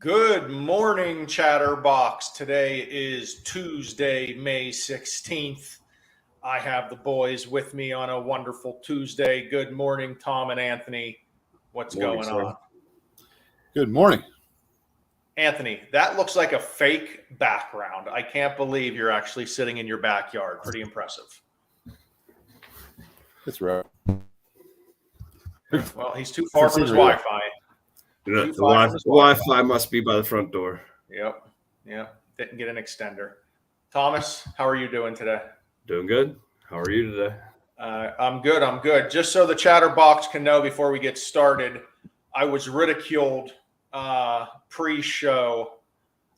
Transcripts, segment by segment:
Good morning, Chatterbox. Today is Tuesday, May 16th. I have the boys with me on a wonderful Tuesday. Good morning, Tom and Anthony. What's going on? Good morning. Anthony, that looks like a fake background. I can't believe you're actually sitting in your backyard. Pretty impressive. That's right. Well, he's too far from his Wi-Fi. The Wi-Fi must be by the front door. Yep. Didn't get an extender. Thomas, how are you doing today? Doing good. How are you today? I'm good. Just so the Chatterbox can know before we get started, I was ridiculed pre-show.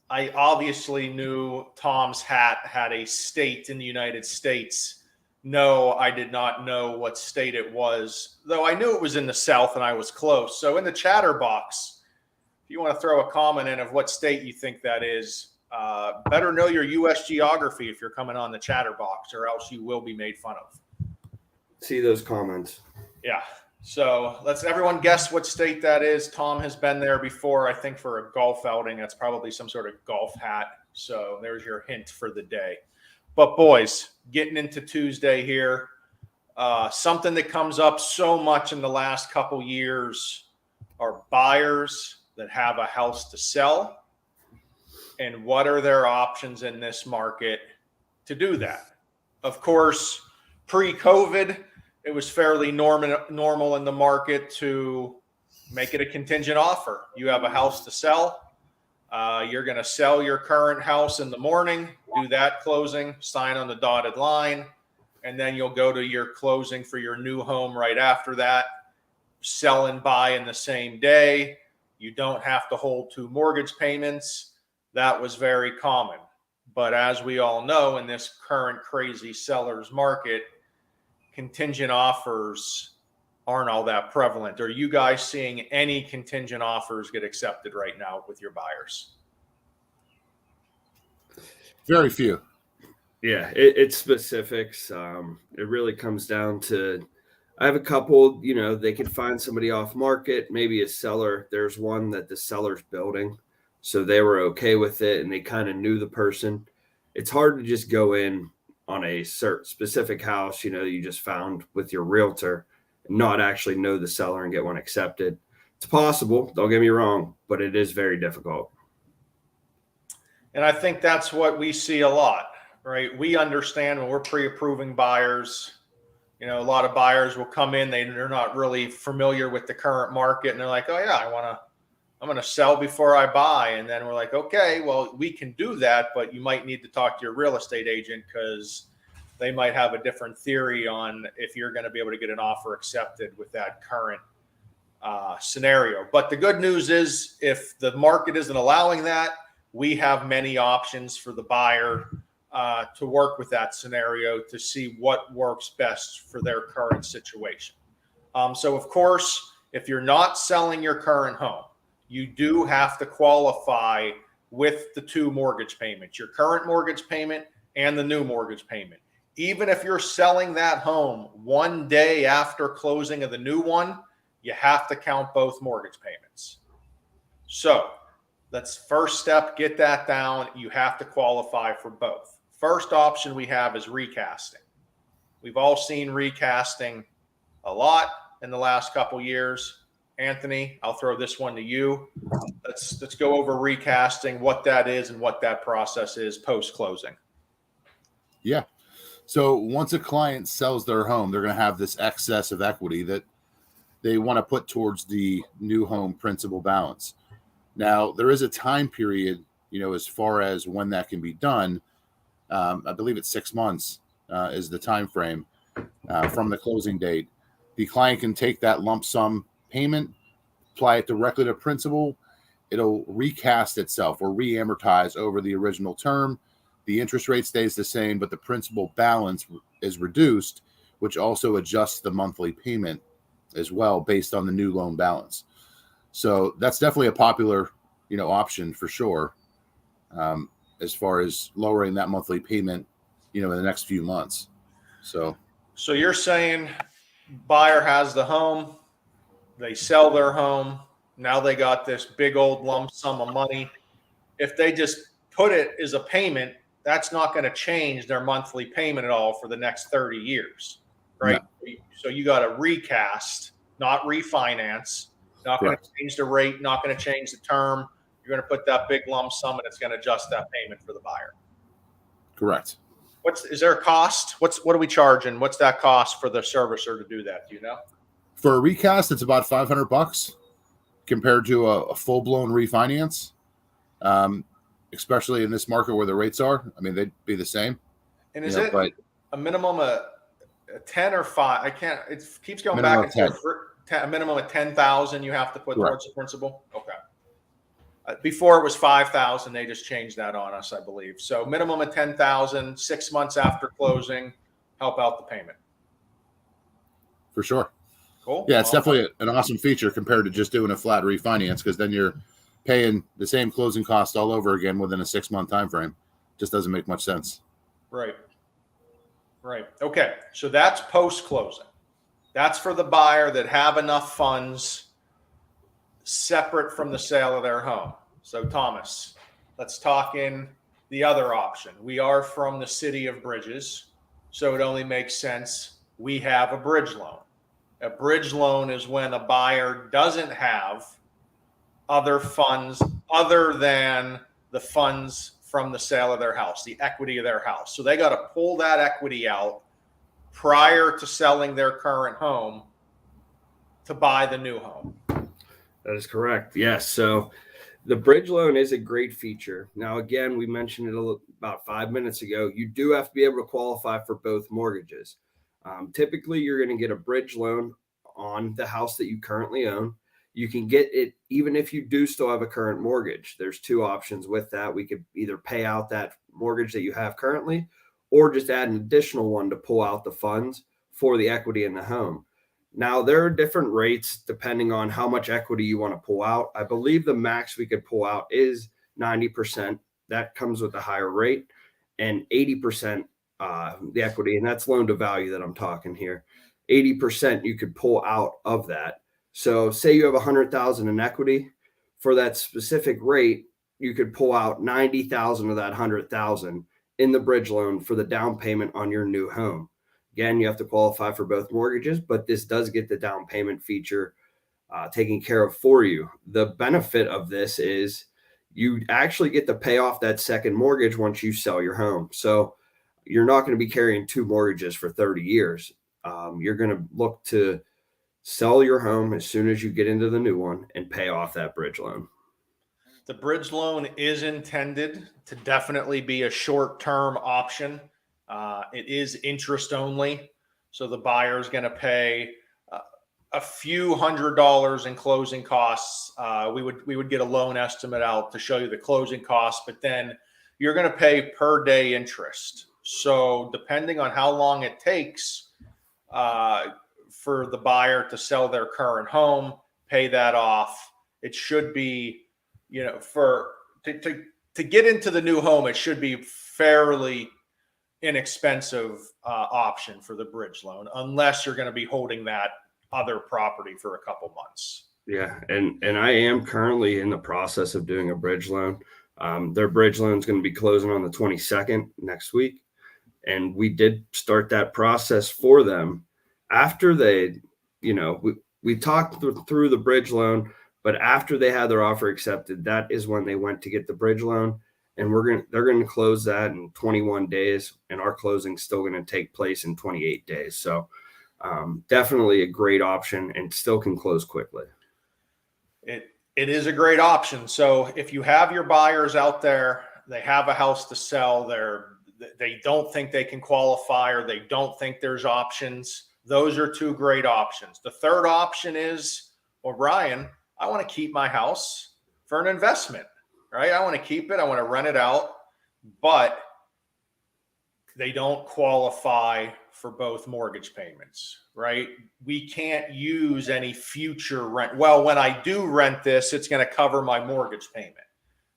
I obviously knew Tom's hat had a state in the United States. No, I did not know what state it was, though I knew it was in the South and I was close. So in the Chatterbox, if you want to throw a comment in of what state you think that is, better know your U.S. geography if you're coming on the Chatterbox, or else you will be made fun of. See those comments. Yeah. So let's everyone guess what state that is. Tom has been there before, I think, for a golf outing. That's probably some sort of golf hat. So there's your hint for the day. But boys, getting into Tuesday here, something that comes up so much in the last couple years are buyers that have a house to sell, and what are their options in this market to do that. Of course, pre-COVID, it was fairly normal in the market to make it a contingent offer. You have a house to sell. You're going to sell your current house in the morning, do that closing, sign on the dotted line, and then you'll go to your closing for your new home right after that. Sell and buy in the same day. You don't have to hold two mortgage payments. That was very common. But as we all know, in this current crazy seller's market, contingent offers aren't all that prevalent. Are you guys seeing any contingent offers get accepted right now with your buyers? Very few. Yeah, it's specifics. It really comes down to, I have a couple, they could find somebody off market, maybe a seller. There's one that the seller's building, so they were okay with it and they kind of knew the person. It's hard to just go in on a specific house, you just found with your realtor, not actually know the seller and get one accepted. It's possible, don't get me wrong, but it is very difficult. And I think that's what we see a lot, right? We understand when we're pre-approving buyers, a lot of buyers will come in, they're not really familiar with the current market, and they're like, oh yeah, I'm going to sell before I buy. And then we're like, okay, well, we can do that, but you might need to talk to your real estate agent because they might have a different theory on if you're going to be able to get an offer accepted with that current scenario. But the good news is if the market isn't allowing that, we have many options for the buyer to work with that scenario to see what works best for their current situation. So, of course, if you're not selling your current home, you do have to qualify with the two mortgage payments, your current mortgage payment and the new mortgage payment. Even if you're selling that home one day after closing of the new one, you have to count both mortgage payments. So let's first step, get that down. You have to qualify for both. First option we have is recasting. We've all seen recasting a lot in the last couple years. Anthony, I'll throw this one to you. Let's go over recasting, what that is and what that process is post-closing. Yeah. So once a client sells their home, they're going to have this excess of equity that they want to put towards the new home principal balance. Now, there is a time period, as far as when that can be done. I believe it's 6 months is the time frame from the closing date. The client can take that lump sum payment, apply it directly to principal. It'll recast itself or re-amortize over the original term. The interest rate stays the same, but the principal balance is reduced, which also adjusts the monthly payment as well based on the new loan balance. So that's definitely a popular, option for sure, as far as lowering that monthly payment, in the next few months. So you're saying buyer has the home, they sell their home, Now they got this big old lump sum of money. If they just put it as a payment, that's not going to change their monthly payment at all for the next 30 years, right? No. So you got to recast, not refinance, not going to Correct. change the rate, not going to change the term. You're going to put that big lump sum and it's going to adjust that payment for the buyer. Correct. Is there a cost? What are we charging? What's that cost for the servicer to do that? Do you know? For a recast, it's about $500 compared to a full-blown refinance. Especially in this market where the rates are. I mean, they'd be the same. And is it a minimum of a 10 or 5? I can't, it keeps going Minimum back of and 10. forth. A minimum of 10,000 you have to put Correct. towards the principal. Okay. Before it was 5,000. They just changed that on us, I believe. So minimum of 10,000, 6 months after closing, help out the payment. For sure. Cool. Yeah, it's definitely an awesome feature compared to just doing a flat refinance, because then you're paying the same closing cost all over again within a 6-month time frame. Just doesn't make much sense. Right. Okay. So that's post-closing. That's for the buyer that have enough funds separate from the sale of their home. So Thomas, let's talk in the other option. We are from the city of Bridges, so it only makes sense we have a bridge loan. A bridge loan is when a buyer doesn't have other funds other than the funds from the sale of their house, the equity of their house. So they got to pull that equity out prior to selling their current home to buy the new home. That is correct. Yes. So the bridge loan is a great feature. Now, again, we mentioned it about 5 minutes ago. You do have to be able to qualify for both mortgages. Typically, you're going to get a bridge loan on the house that you currently own. You can get it even if you do still have a current mortgage. There's 2 options with that. We could either pay out that mortgage that you have currently, or just add an additional one to pull out the funds for the equity in the home. Now, there are different rates depending on how much equity you want to pull out. I believe the max we could pull out is 90%. That comes with a higher rate, and 80% the equity, and that's loan to value that I'm talking here. 80% you could pull out of that. So say you have 100,000 in equity, for that specific rate, you could pull out 90,000 of that 100,000 in the bridge loan for the down payment on your new home. Again, you have to qualify for both mortgages, but this does get the down payment feature taken care of for you. The benefit of this is you actually get to pay off that second mortgage once you sell your home. So you're not going to be carrying 2 mortgages for 30 years. You're going to look to sell your home as soon as you get into the new one and pay off that bridge loan. The bridge loan is intended to definitely be a short-term option. It is interest only. So the buyer is going to pay a few $100s in closing costs. We would get a loan estimate out to show you the closing costs, but then you're going to pay per day interest. So depending on how long it takes for the buyer to sell their current home, pay that off, it should be, to get into the new home, it should be fairly inexpensive option for the bridge loan, unless you're going to be holding that other property for a couple months. Yeah, and I am currently in the process of doing a bridge loan. Their bridge loan is going to be closing on the 22nd next week, and we did start that process for them after they, we talked through the bridge loan, but after they had their offer accepted, that is when they went to get the bridge loan. And they're going to close that in 21 days, and our closing is still going to take place in 28 days. So definitely a great option, and still can close quickly. It is a great option. So if you have your buyers out there, they have a house to sell, they don't think they can qualify, or they don't think there's options, those are 2 great options. The third option is, well, Brian, I want to keep my house for an investment. Right? I want to keep it. I want to rent it out, but they don't qualify for both mortgage payments, right? We can't use any future rent. Well, when I do rent this, it's going to cover my mortgage payment.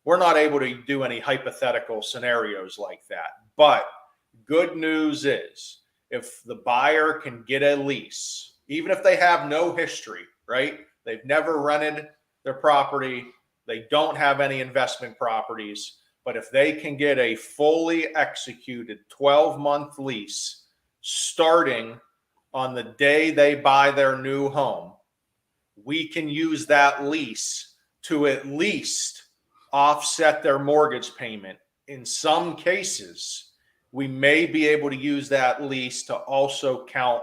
We're not able to do any hypothetical scenarios like that. But good news is, if the buyer can get a lease, even if they have no history, right? They've never rented their property. They don't have any investment properties, but if they can get a fully executed 12-month lease starting on the day they buy their new home, we can use that lease to at least offset their mortgage payment. In some cases, we may be able to use that lease to also count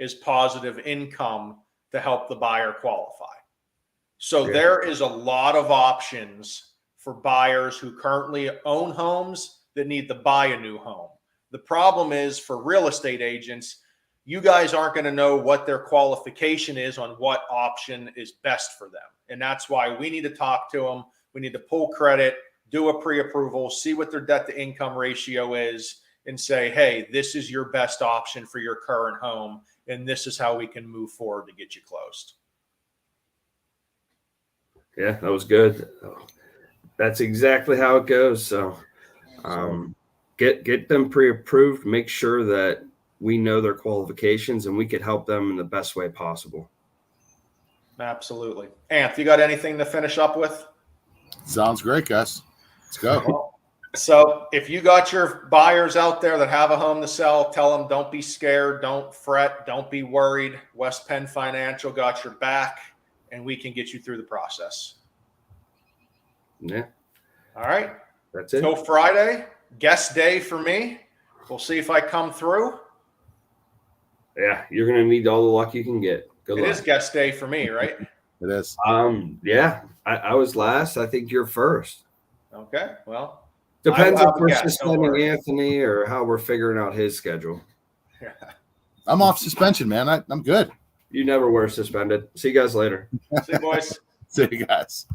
as positive income to help the buyer qualify. So Yeah. there is a lot of options for buyers who currently own homes that need to buy a new home. The problem is for real estate agents, you guys aren't going to know what their qualification is on what option is best for them. And that's why we need to talk to them. We need to pull credit, do a pre-approval, see what their debt to income ratio is, and say, hey, this is your best option for your current home. And this is how we can move forward to get you closed. Yeah, that was good. That's exactly how it goes. So get them pre-approved, make sure that we know their qualifications and we could help them in the best way possible. Absolutely. Anth, you got anything to finish up with? Sounds great, guys. Let's go. So if you got your buyers out there that have a home to sell, tell them don't be scared, don't fret, don't be worried. West Penn Financial got your back, and we can get you through the process. Yeah. All right. That's it. Till Friday, guest day for me. We'll see if I come through. Yeah, you're gonna need all the luck you can get. Good It luck. is guest day for me, right? It is. Yeah, I was last. I think you're first. Okay. Well, Depends I will if we're have a guess, don't suspending worry. Anthony or how we're figuring out his schedule. I'm off suspension, man. I'm good. You never were suspended. See you guys later. See you, boys. See you guys.